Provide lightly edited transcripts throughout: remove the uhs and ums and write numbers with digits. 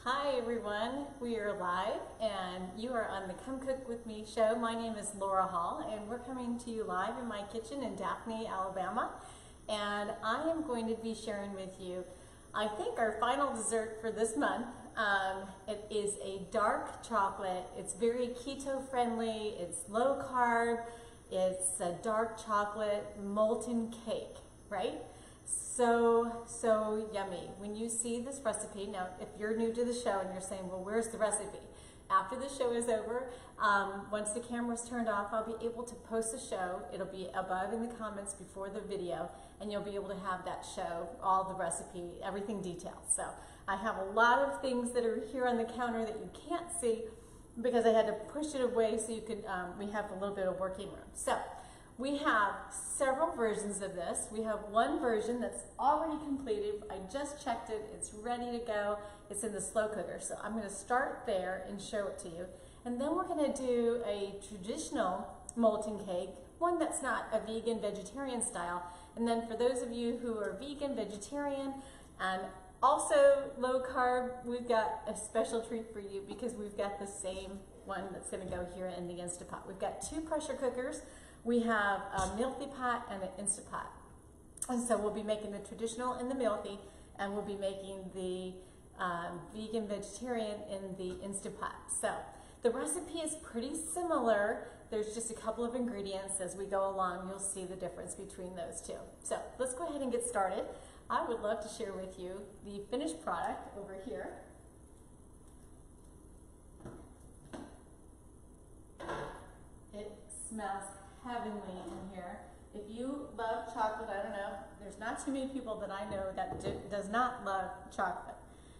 Hi everyone, we are live and you are on the Come Cook With Me show. My name is LauraJHall and we're coming to you live in my kitchen in Daphne, Alabama. And I am going to be sharing with you, I think, our final dessert for this month. It is a dark chocolate. It's very keto friendly, it's low carb, it's a dark chocolate molten cake, right? So yummy. When you see this recipe, now if you're new to the show and you're saying, well, where's the recipe? After the show is over, once the camera's turned off, I'll be able to post the show. It'll be above in the comments before the video, and you'll be able to have that show, all the recipe, everything detailed. So I have a lot of things that are here on the counter that you can't see because I had to push it away so you could, we have a little bit of working room. So we have several versions of this. We have one version that's already completed. I just checked it. It's ready to go. It's in the slow cooker. So I'm going to start there and show it to you. And then we're going to do a traditional molten cake, one that's not a vegan, vegetarian style. And then for those of you who are vegan, vegetarian, and also low carb, we've got a special treat for you because we've got the same one that's going to go here in the InstantPot. We've got two pressure cookers. We have a MEALTHY pot and an InstantPot. And so we'll be making the traditional in the MEALTHY, and we'll be making the vegan vegetarian in the InstantPot. So the recipe is pretty similar. There's just a couple of ingredients. As we go along, you'll see the difference between those two. So let's go ahead and get started. I would love to share with you the finished product over here. It smells heavenly in here. If you love chocolate, I don't know, there's not too many people that I know that does not love chocolate.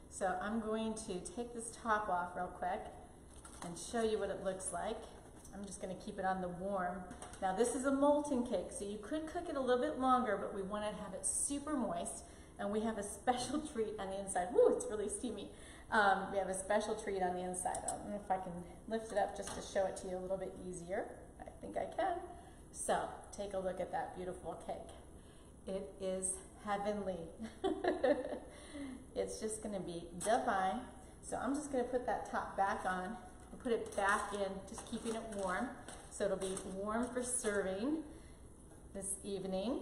So I'm going to take this top off real quick and show you what it looks like. I'm just going to keep it on the warm. Now this is a molten cake, so you could cook it a little bit longer, but we want to have it super moist, and we have a special treat on the inside. Woo, it's really steamy. We have a special treat on the inside. I don't know if I can lift it up just to show it to you a little bit easier. I think I can. So take a look at that beautiful cake. It is heavenly. It's just going to be divine. So I'm just going to put that top back on and put it back in, just keeping it warm. So it'll be warm for serving this evening.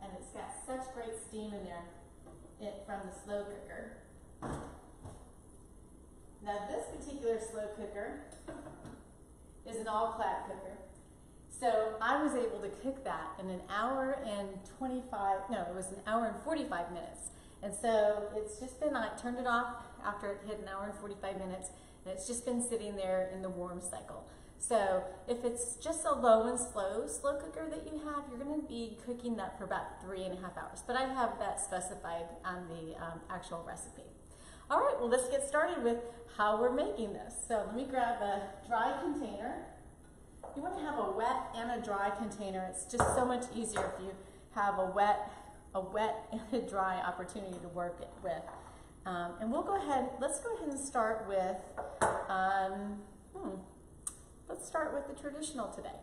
And it's got such great steam in there from the slow cooker. Now this particular slow cooker is an all-clad cooker. So I was able to cook that in an hour and 45 minutes. And so it's just been, I turned it off after it hit an hour and 45 minutes, and it's just been sitting there in the warm cycle. So if it's just a low and slow cooker that you have, you're gonna be cooking that for about 3.5 hours. But I have that specified on the actual recipe. All right, well, let's get started with how we're making this. So let me grab a dry container. You want to have a wet and a dry container. It's just so much easier if you have a wet and a dry opportunity to work it with. And we'll go ahead, let's go ahead and start with, let's start with the traditional today.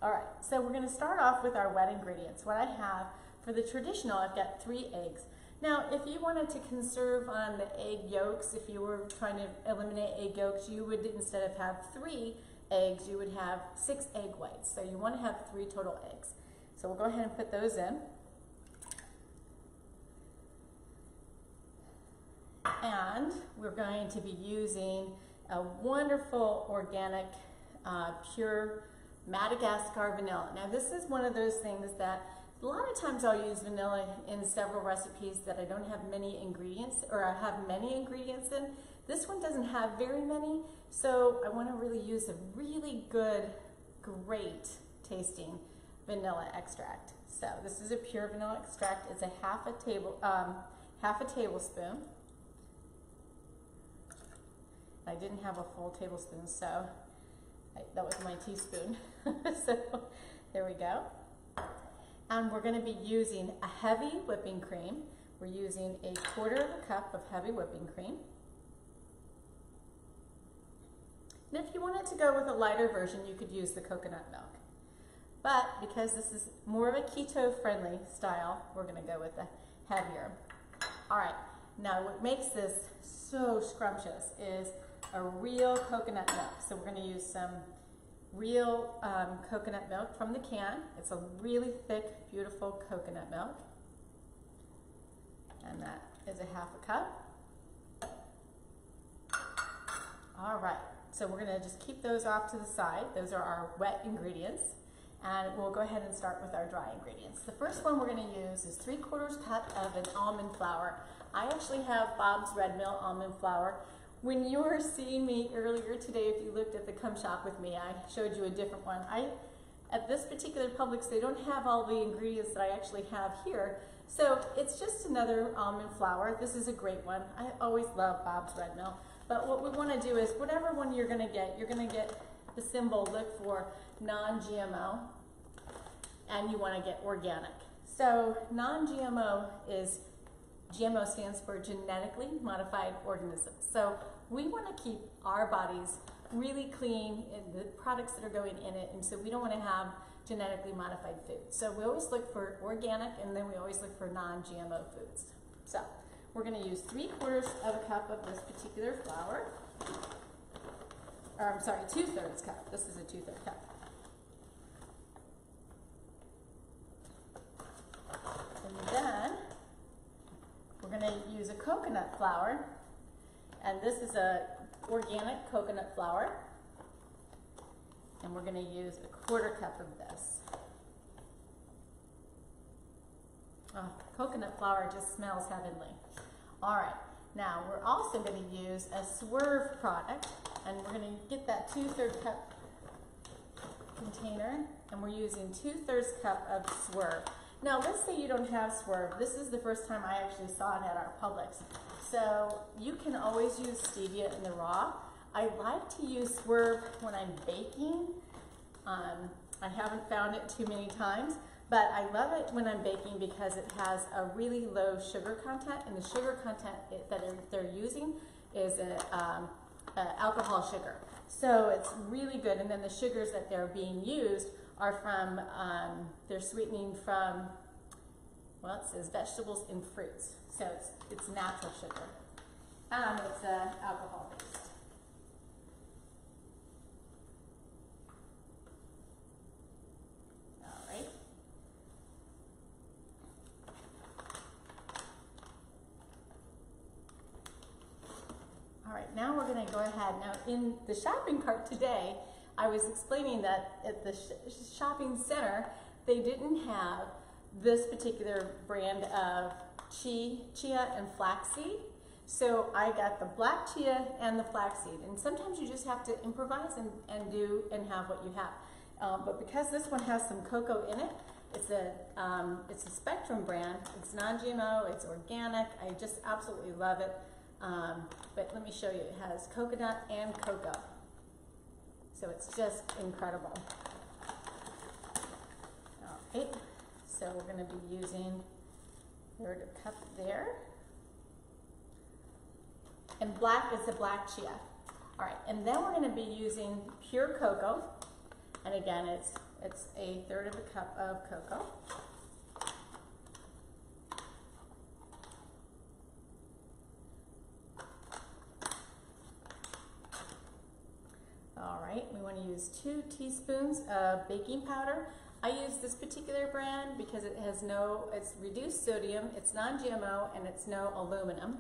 All right, so we're going to start off with our wet ingredients. What I have for the traditional, I've got 3 eggs. Now, if you wanted to conserve on the egg yolks, if you were trying to eliminate egg yolks, you would, instead of have 3 eggs, you would have 6 egg whites. So you want to have 3 total eggs. So we'll go ahead and put those in. And we're going to be using a wonderful organic, pure Madagascar vanilla. Now this is one of those things that a lot of times I'll use vanilla in several recipes that I don't have many ingredients, or I have many ingredients in. This one doesn't have very many, so I want to really use a really good, great tasting vanilla extract. So this is a pure vanilla extract. It's a half a tablespoon. I didn't have a full tablespoon, so that was my teaspoon. So there we go. And we're going to be using a heavy whipping cream. We're using a 1/4 cup of heavy whipping cream. And if you wanted to go with a lighter version, you could use the coconut milk. But because this is more of a keto-friendly style, we're going to go with the heavier. All right, Now what makes this so scrumptious is a real coconut milk. So we're going to use some real coconut milk from the can. It's a really thick, beautiful coconut milk. And that is a half a cup. All right, so we're going to just keep those off to the side. Those are our wet ingredients. And we'll go ahead and start with our dry ingredients. The first one we're going to use is 3/4 cup of an almond flour. I actually have Bob's Red Mill almond flour. When you were seeing me earlier today, if you looked at the Come Shop With Me, I showed you a different one. At this particular Publix, they don't have all the ingredients that I actually have here. So it's just another almond flour. This is a great one. I always love Bob's Red Mill. But what we want to do is whatever one you're going to get the symbol, look for non-GMO, and you want to get organic. So non-GMO is, GMO stands for genetically modified organisms. So we want to keep our bodies really clean in the products that are going in it, and so we don't want to have genetically modified food. So we always look for organic, and then we always look for non-GMO foods. So we're going to use 3/4 of a cup of this particular flour. Or I'm sorry, 2/3 cup. This is a 2/3 cup. And then we're going to use a coconut flour. And this is a organic coconut flour. And we're going to use a 1/4 cup of this. Oh, coconut flour just smells heavenly. All right, now we're also going to use a Swerve product, and we're going to get that 2/3 cup container, and we're using 2/3 cup of Swerve. Now let's say you don't have Swerve. This is the first time I actually saw it at our Publix. So you can always use stevia in the raw. I like to use Swerve when I'm baking. I haven't found it too many times, but I love it when I'm baking because it has a really low sugar content, and the sugar content that they're using is alcohol sugar. So it's really good, and then the sugars that they're being used are from, they're sweetening from, well, it says vegetables and fruits. So it's natural sugar. It's alcohol based. Now we're going to go ahead. Now in the shopping cart today, I was explaining that at the shopping center, they didn't have this particular brand of chia and flaxseed. So I got the black chia and the flaxseed. And sometimes you just have to improvise and have what you have. But because this one has some cocoa in it, it's a Spectrum brand. It's non-GMO, it's organic. I just absolutely love it. But let me show you, it has coconut and cocoa. So it's just incredible. All right, so we're going to be using 1/3 cup there. And black is the black chia. All right, and then we're going to be using pure cocoa. And again, it's a 1/3 of a cup of cocoa. We want to use 2 teaspoons of baking powder. I use this particular brand because it's reduced sodium, it's non-GMO, and it's no aluminum.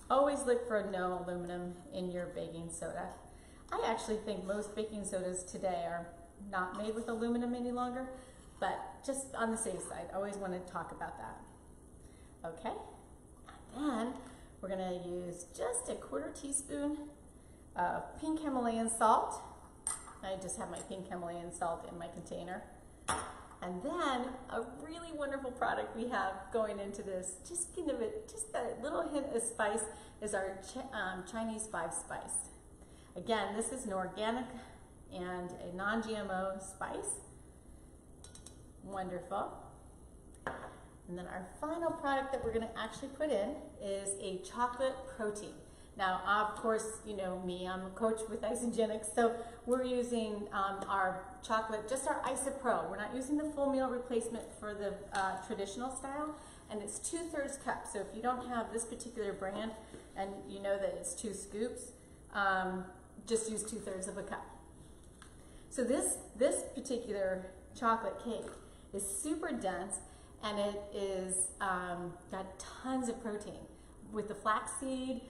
Always look for no aluminum in your baking soda. I actually think most baking sodas today are not made with aluminum any longer, but just on the safe side, I always want to talk about that. Okay, and then we're going to use just a 1/4 teaspoon of pink Himalayan salt. I just have my pink Himalayan salt in my container. And then a really wonderful product we have going into this, just a little hint of spice, is our Chinese 5 spice. Again, this is an organic and a non-GMO spice. Wonderful. And then our final product that we're going to actually put in is a chocolate protein. Now, of course, you know me, I'm a coach with Isogenics, so we're using our chocolate, just our Isopro. We're not using the full meal replacement for the traditional style, and it's 2/3 cup. So if you don't have this particular brand and you know that it's 2 scoops, just use 2/3 of a cup. So this particular chocolate cake is super dense, and it is got tons of protein. With the flaxseed,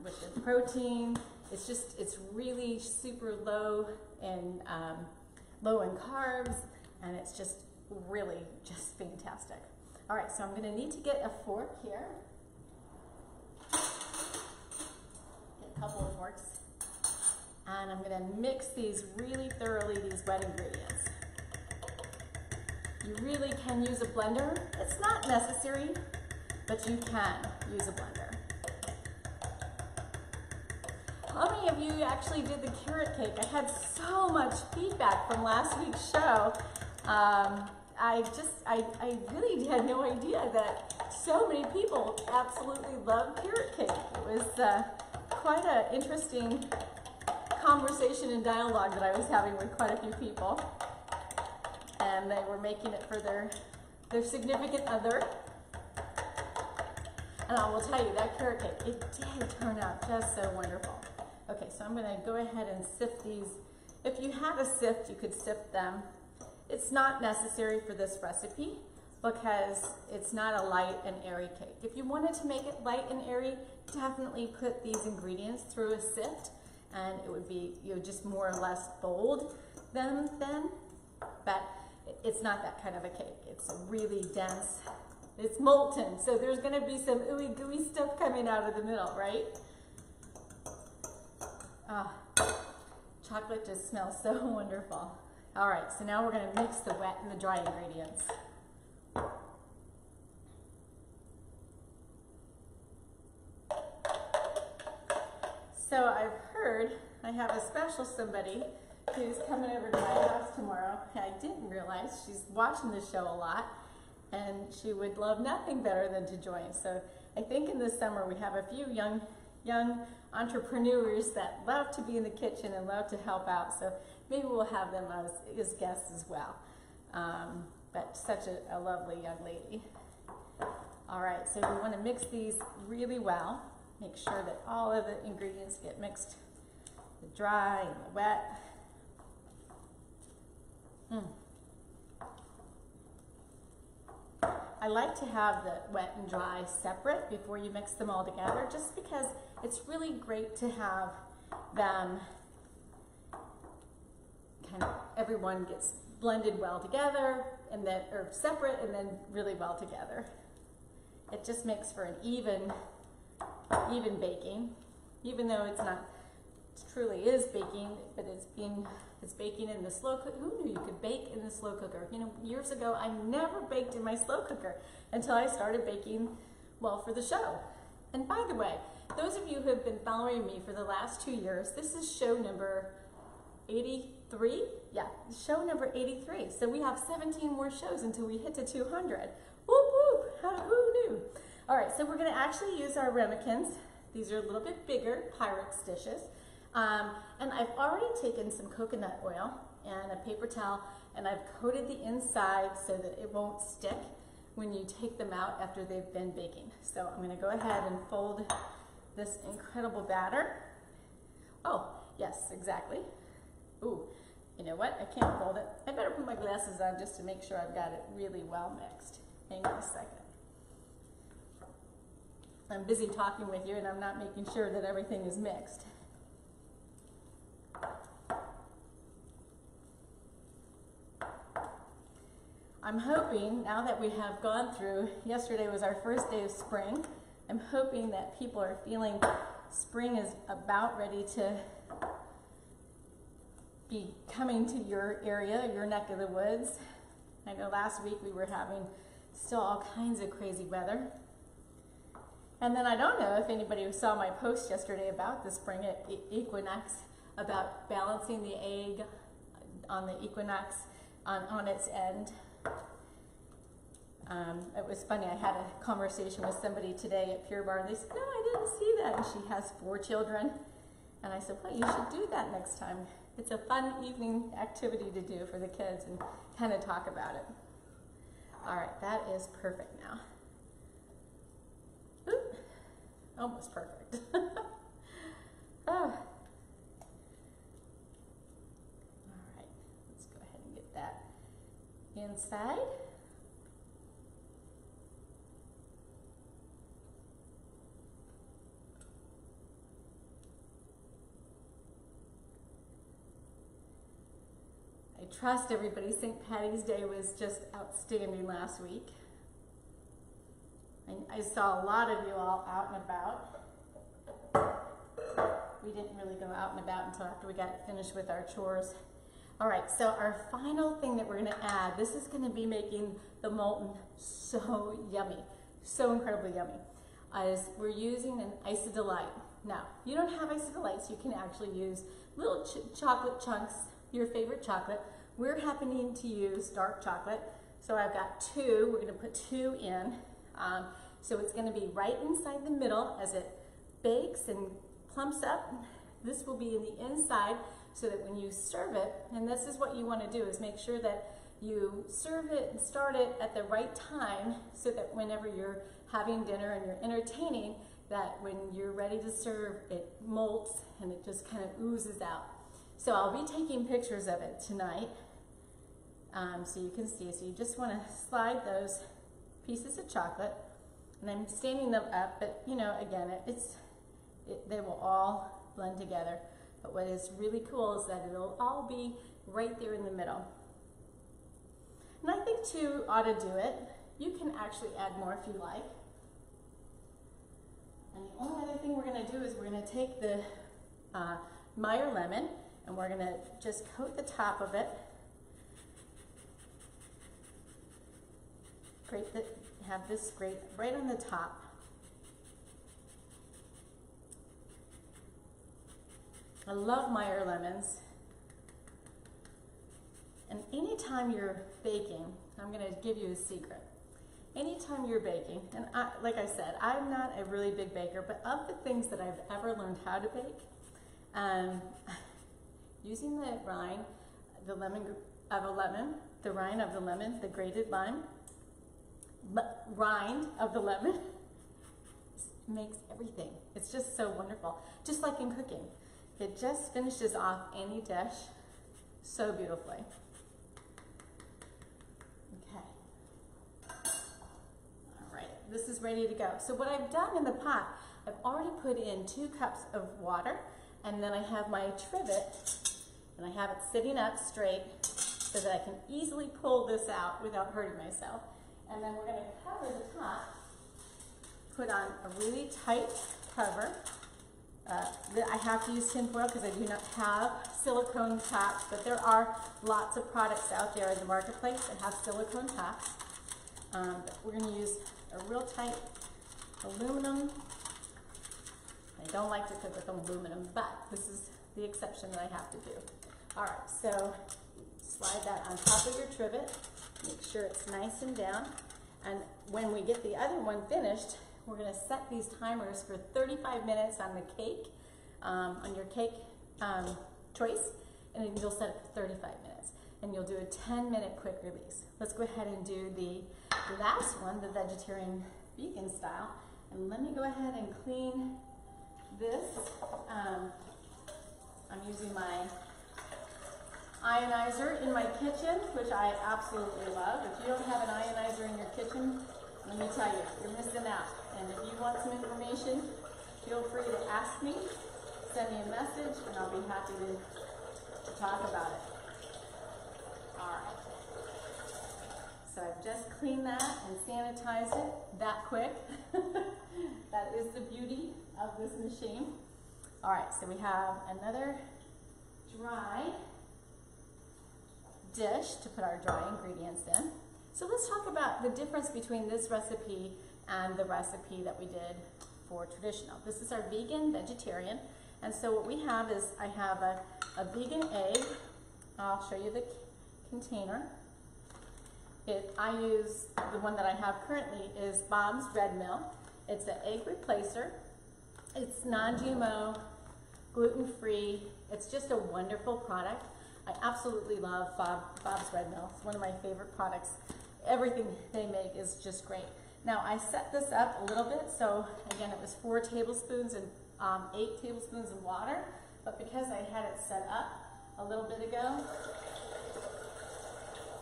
with the protein, it's really super low in carbs, and it's just really just fantastic. All right, so I'm gonna need to get a fork here. Get a couple of forks. And I'm gonna mix these really thoroughly, these wet ingredients. You really can use a blender. It's not necessary, but you can use a blender. How many of you actually did the carrot cake? I had so much feedback from last week's show. I really had no idea that so many people absolutely love carrot cake. It was quite an interesting conversation and dialogue that I was having with quite a few people, and they were making it for their significant other. And I will tell you, that carrot cake, it did turn out just so wonderful. Okay, so I'm gonna go ahead and sift these. If you had a sift, you could sift them. It's not necessary for this recipe because it's not a light and airy cake. If you wanted to make it light and airy, definitely put these ingredients through a sift, and it would be, you know, just more or less fold them then, but it's not that kind of a cake. It's really dense. It's molten, so there's gonna be some ooey gooey stuff coming out of the middle, right? Ah, chocolate just smells so wonderful. All right, so now we're gonna mix the wet and the dry ingredients. So I've heard I have a special somebody who's coming over to my house tomorrow. I didn't realize she's watching the show a lot, and she would love nothing better than to join. So I think in the summer we have a few young entrepreneurs that love to be in the kitchen and love to help out. So maybe we'll have them as guests as well. But such a lovely young lady. All right, so we want to mix these really well. Make sure that all of the ingredients get mixed, the dry and the wet. I like to have the wet and dry separate before you mix them all together, just because it's really great to have them kind of, everyone gets blended well together, and then, or separate and then really well together. It just makes for an even baking, even though it's not, it truly is baking, but it's baking in the slow cooker. Who knew you could bake in the slow cooker? You know, years ago, I never baked in my slow cooker until I started baking, well, for the show. And by the way, those of you who have been following me for the last 2 years, this is show number 83? Yeah, show number 83. So we have 17 more shows until we hit to 200. Whoop, whoop, who knew? All right, so we're gonna actually use our ramekins. These are a little bit bigger Pyrex dishes. And I've already taken some coconut oil and a paper towel, and I've coated the inside so that it won't stick when you take them out after they've been baking. So I'm gonna go ahead and fold this incredible batter. Oh, yes, exactly. Ooh, you know what? I can't fold it. I better put my glasses on just to make sure I've got it really well mixed. Hang on a second. I'm busy talking with you and I'm not making sure that everything is mixed. I'm hoping, now that we have gone through, yesterday was our first day of spring, I'm hoping that people are feeling spring is about ready to be coming to your area, your neck of the woods. I know last week we were having still all kinds of crazy weather. And then I don't know if anybody saw my post yesterday about the spring equinox, about balancing the egg on the equinox on its end. It was funny, I had a conversation with somebody today at Pure Barre, and they said, no, I didn't see that, and she has 4 children. And I said, well, you should do that next time. it's a fun evening activity to do for the kids and kind of talk about it. All right, that is perfect now. Oop, almost perfect. Oh. All right, let's go ahead and get that inside. I trust everybody. St. Patty's Day was just outstanding last week. I saw a lot of you all out and about. We didn't really go out and about until after we got finished with our chores. All right, so our final thing that we're gonna add, this is gonna be making the Molten so yummy, so incredibly yummy, is we're using an Ice of Delight. Now, you don't have Ice of Delights, you can actually use little chocolate chunks, your favorite chocolate. We're happening to use dark chocolate, so I've got 2, we're gonna put 2 in. So it's gonna be right inside the middle as it bakes and plumps up. This will be in the inside so that when you serve it, and this is what you wanna do, is make sure that you serve it and start it at the right time so that whenever you're having dinner and you're entertaining, that when you're ready to serve, it molts and it just kind of oozes out. So I'll be taking pictures of it tonight so you can see. So you just wanna slide those pieces of chocolate, and I'm standing them up, but you know, again, they will all blend together. But what is really cool is that it'll all be right there in the middle. And I think 2 ought to do it. You can actually add more if you like. And the only other thing we're gonna do is we're gonna take the Meyer lemon and we're gonna just coat the top of it. Have this grate right on the top. I love Meyer lemons. And anytime you're baking, I'm gonna give you a secret. Anytime you're baking, and like I said, I'm not a really big baker, but of the things that I've ever learned how to bake, using the rind, the rind of the lemon, the grated lime, rind of the lemon makes everything. It's just so wonderful. Just like in cooking. It just finishes off any dish so beautifully. Okay. All right, this is ready to go. So what I've done in the pot, I've already put in 2 cups of water, and then I have my trivet, and I have it sitting up straight so that I can easily pull this out without hurting myself. And then we're going to cover the top, put on a really tight cover. I have to use tin foil because I do not have silicone tops, but there are lots of products out there in the marketplace that have silicone tops. But we're going to use a real tight aluminum. I don't like to cook with aluminum, but this is the exception that I have to do. All right, so slide that on top of your trivet. Make sure it's nice and down. And when we get the other one finished, we're going to set these timers for 35 minutes on the cake, on your cake choice, and then you'll set it for 35 minutes. And you'll do a 10-minute quick release. Let's go ahead and do the last one, the vegetarian vegan style. And let me go ahead and clean this. I'm using my ionizer in my kitchen, which I absolutely love. If you don't have an ionizer in your kitchen, let me tell you, you're missing out. And if you want some information, feel free to ask me, send me a message, and I'll be happy to talk about it. All right. So I've just cleaned that and sanitized it that quick. That is the beauty of this machine. All right, so we have another dry dish to put our dry ingredients in. So let's talk about the difference between this recipe and the recipe that we did for traditional. This is our vegan vegetarian, and so what we have is I have a vegan egg. I'll show you the container. I use the one that I have currently is Bob's Red Mill. It's an egg replacer. It's non-GMO, gluten-free. It's just a wonderful product. I absolutely love Bob's Red Mill. It's one of my favorite products. Everything they make is just great. Now I set this up a little bit, so again it was 4 tablespoons and 8 tablespoons of water, but because I had it set up a little bit ago,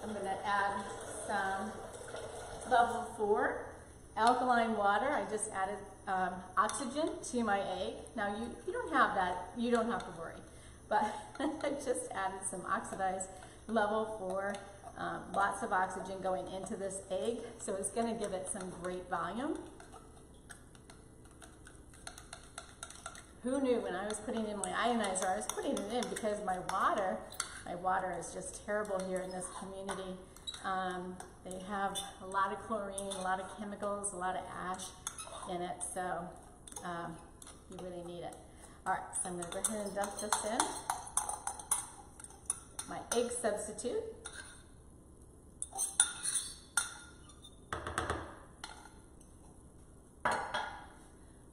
I'm going to add some level 4 alkaline water. I just added oxygen to my egg. Now if you don't have that, you don't have to worry, but I just added some oxidized level 4, lots of oxygen going into this egg, so it's going to give it some great volume. Who knew when I was putting in my ionizer, I was putting it in because my water is just terrible here in this community. They have a lot of chlorine, a lot of chemicals, a lot of ash in it, so you really need it. All right, so I'm going to go ahead and dump this in. My egg substitute.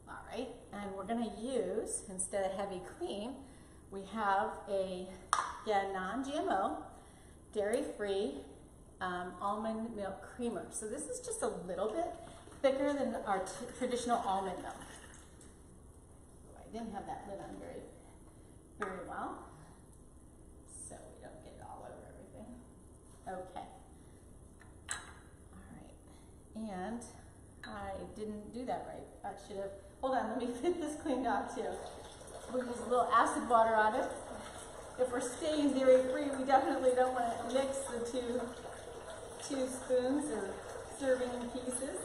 All right, and we're going to use, instead of heavy cream, we have a non-GMO, dairy-free almond milk creamer. So this is just a little bit thicker than our traditional almond milk. I didn't have that lid on very well, so we don't get it all over everything. Okay. All right. And I didn't do that right. I should have, hold on, let me get this cleaned out too. We'll use a little acid water on it. If we're staying dairy-free, we definitely don't want to mix the two spoons or serving pieces,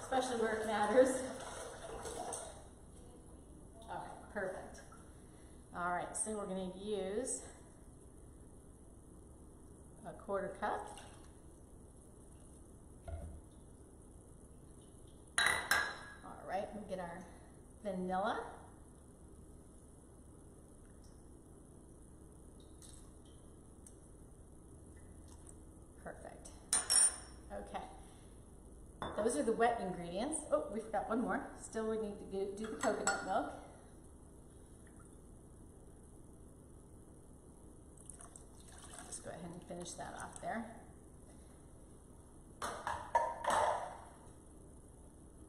especially where it matters. All right, perfect. All right, so we're going to use a 1/4 cup. All right, we'll get our vanilla. Perfect. Okay. Those are the wet ingredients. Oh, we forgot one more. Still, we need to do the coconut milk. Let's go ahead and finish that off there.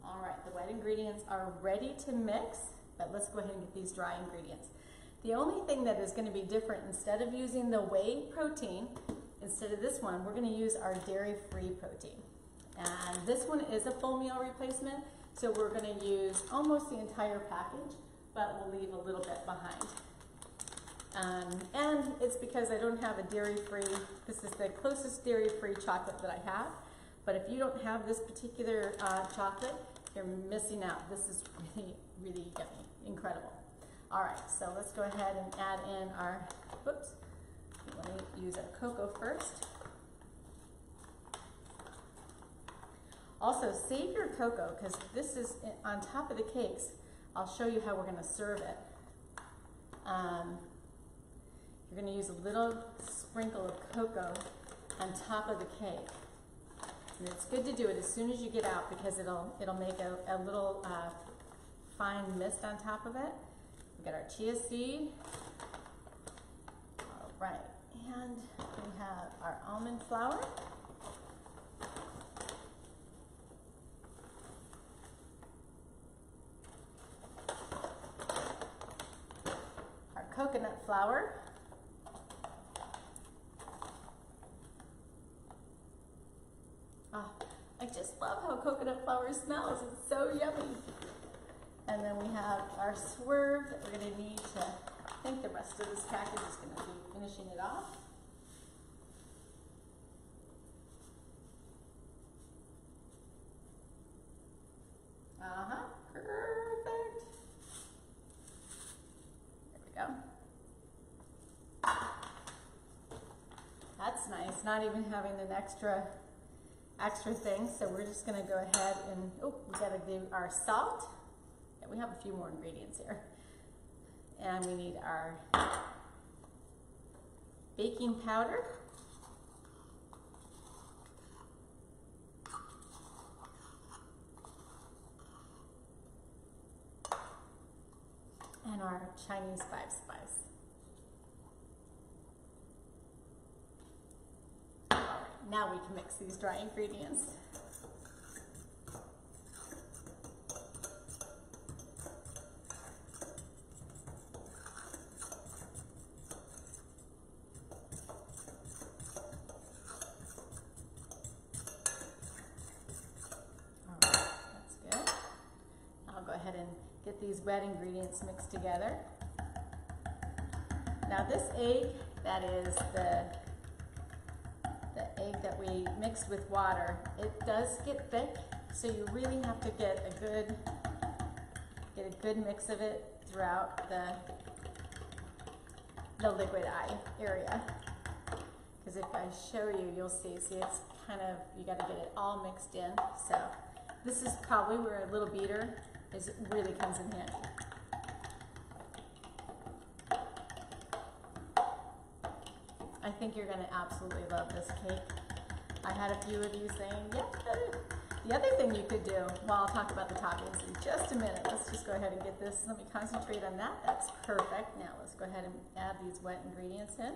All right, the wet ingredients are ready to mix, but let's go ahead and get these dry ingredients. The only thing that is going to be different, instead of using the whey protein, instead of this one, we're going to use our dairy-free protein. And this one is a full meal replacement, so we're going to use almost the entire package, but we'll leave a little bit behind. And it's because I don't have a dairy-free, this is the closest dairy-free chocolate that I have, but if you don't have this particular chocolate, you're missing out. This is really, really yummy, incredible. All right, so let's go ahead and add in our, whoops, let me use our cocoa first. Also, save your cocoa, because this is on top of the cakes. I'll show you how we're going to serve it. You're going to use a little sprinkle of cocoa on top of the cake. And it's good to do it as soon as you get out, because it'll make a little fine mist on top of it. We've got our chia seed. All right, and we have our almond flour. Our coconut flour. Oh, I just love how coconut flour smells. It's so yummy. And then we have our swerve that we're going to need to, I think the rest of this package is going to be finishing it off. Perfect. There we go. That's nice, not even having an extra thing. So we're just going to go ahead and, oh, we got to do our salt. Yeah, we have a few more ingredients here. And we need our baking powder. And our our Chinese 5-spice. All right, now we can mix these dry ingredients. Get these wet ingredients mixed together. Now this egg, that is the egg that we mixed with water, it does get thick, so you really have to get a good mix of it throughout the liquid eye area. Because if I show you, you'll see it's kind of, you got to get it all mixed in. So this is probably where a little beater really comes in handy. I think you're going to absolutely love this cake. I had a few of you saying, yeah. The other thing you could do, well, I'll talk about the toppings in just a minute. Let's just go ahead and get this. Let me concentrate on that. That's perfect. Now let's go ahead and add these wet ingredients in.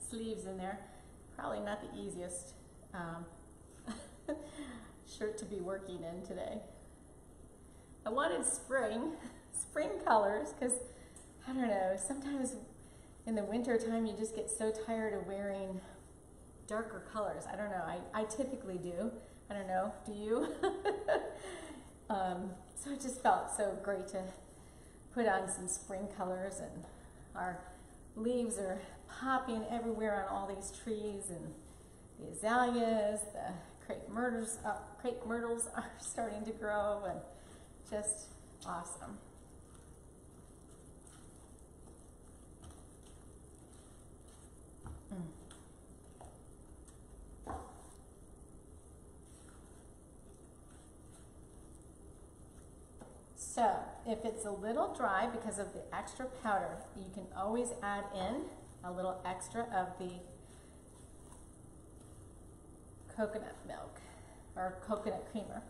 Sleeves in there. Probably not the easiest shirt to be working in today. I wanted spring colors because, I don't know, sometimes in the winter time you just get so tired of wearing darker colors. I don't know. I typically do. I don't know. Do you? So it just felt so great to put on some spring colors, and our leaves are popping everywhere on all these trees, and the azaleas, the crepe myrtles are starting to grow, and just awesome. So if it's a little dry because of the extra powder, you can always add in a little extra of the coconut milk or coconut creamer.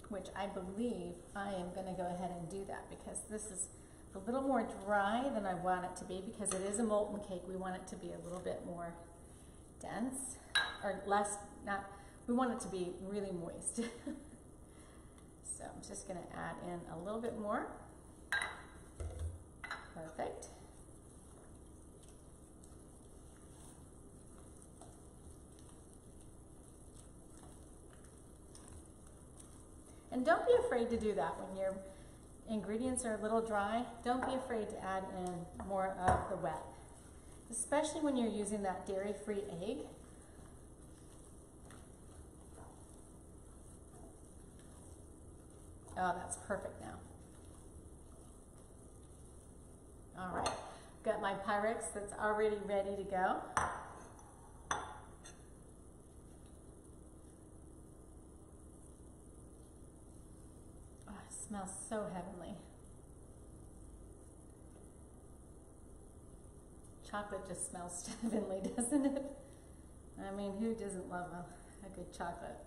Which I believe I am going to go ahead and do that because this is a little more dry than I want it to be, because it is a molten cake. We want it to be a little bit more dense, or less, we want it to be really moist. So I'm just going to add in a little bit more. Perfect. And don't be afraid to do that when your ingredients are a little dry. Don't be afraid to add in more of the wet, especially when you're using that dairy-free egg. Oh, that's perfect now. All right, got my Pyrex that's already ready to go. Oh, it smells so heavenly. Chocolate just smells heavenly, doesn't it? I mean, who doesn't love a good chocolate?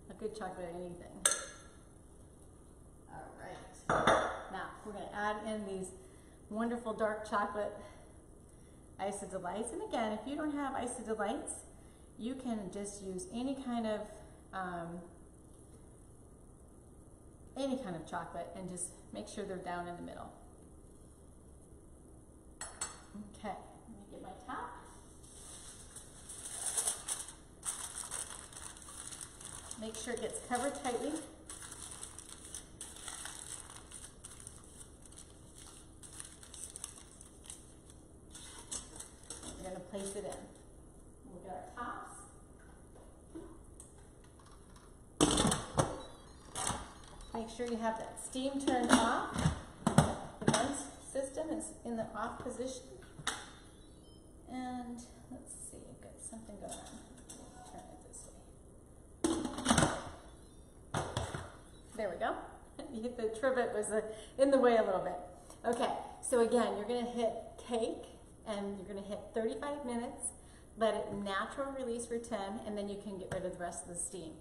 A good chocolate anything. All right. Now, we're going to add in these wonderful dark chocolate Iso-Delights. And again, if you don't have Iso-Delights, you can just use any kind of chocolate and just make sure they're down in the middle. Okay, let me get my top. Make sure it gets covered tightly. We're going to place it in. We've got our tops. Make sure you have that steam turned off. The vent system is in the off position. And let's see, I've got something going on. Turn it this way. There we go. The trivet was in the way a little bit. Okay, so again, you're gonna hit cake and you're gonna hit 35 minutes, let it natural release for 10, and then you can get rid of the rest of the steam.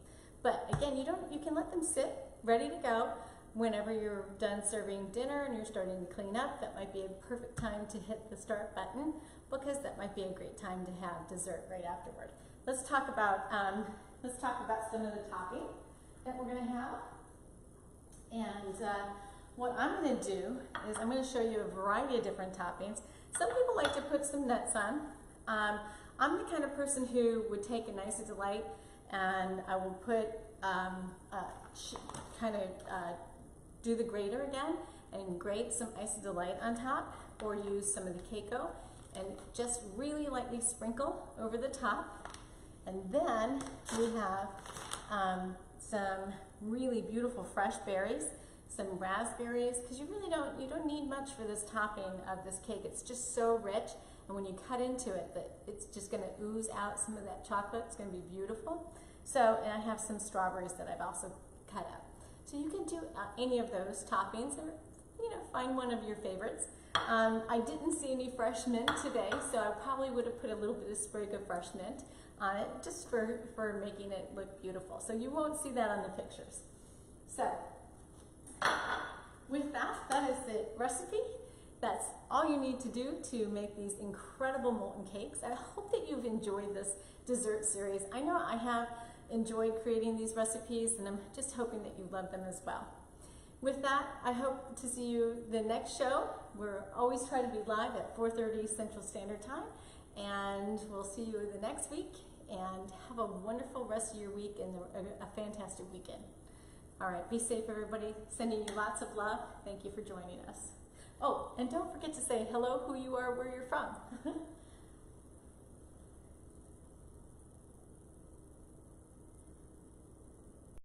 But again, you can let them sit ready to go. Whenever you're done serving dinner and you're starting to clean up, that might be a perfect time to hit the start button, because that might be a great time to have dessert right afterward. Let's talk about some of the topping that we're going to have. And what I'm going to do is I'm going to show you a variety of different toppings. Some people like to put some nuts on. I'm the kind of person who would take a Nice Delight and I will put do the grater again and grate some Ice Delight on top, or use some of the Keiko and just really lightly sprinkle over the top. And then we have some really beautiful fresh berries, some raspberries, because you don't need much for this topping of this cake. It's just so rich, and when you cut into it, it's just going to ooze out some of that chocolate. It's going to be beautiful. So, and I have some strawberries that I've also cut up. So you can do any of those toppings, or find one of your favorites. I didn't see any fresh mint today, so I probably would have put a little bit of sprig of fresh mint on it, just for making it look beautiful. So you won't see that on the pictures. So with that is the recipe. That's all you need to do to make these incredible molten cakes. I hope that you've enjoyed this dessert series. I know I have enjoyed creating these recipes, and I'm just hoping that you love them as well. With that, I hope to see you the next show. We're always trying to be live at 4:30 Central Standard Time, and we'll see you the next week, and have a wonderful rest of your week and a fantastic weekend. All right, be safe, everybody. Sending you lots of love. Thank you for joining us. Oh, and don't forget to say hello, who you are, where you're from.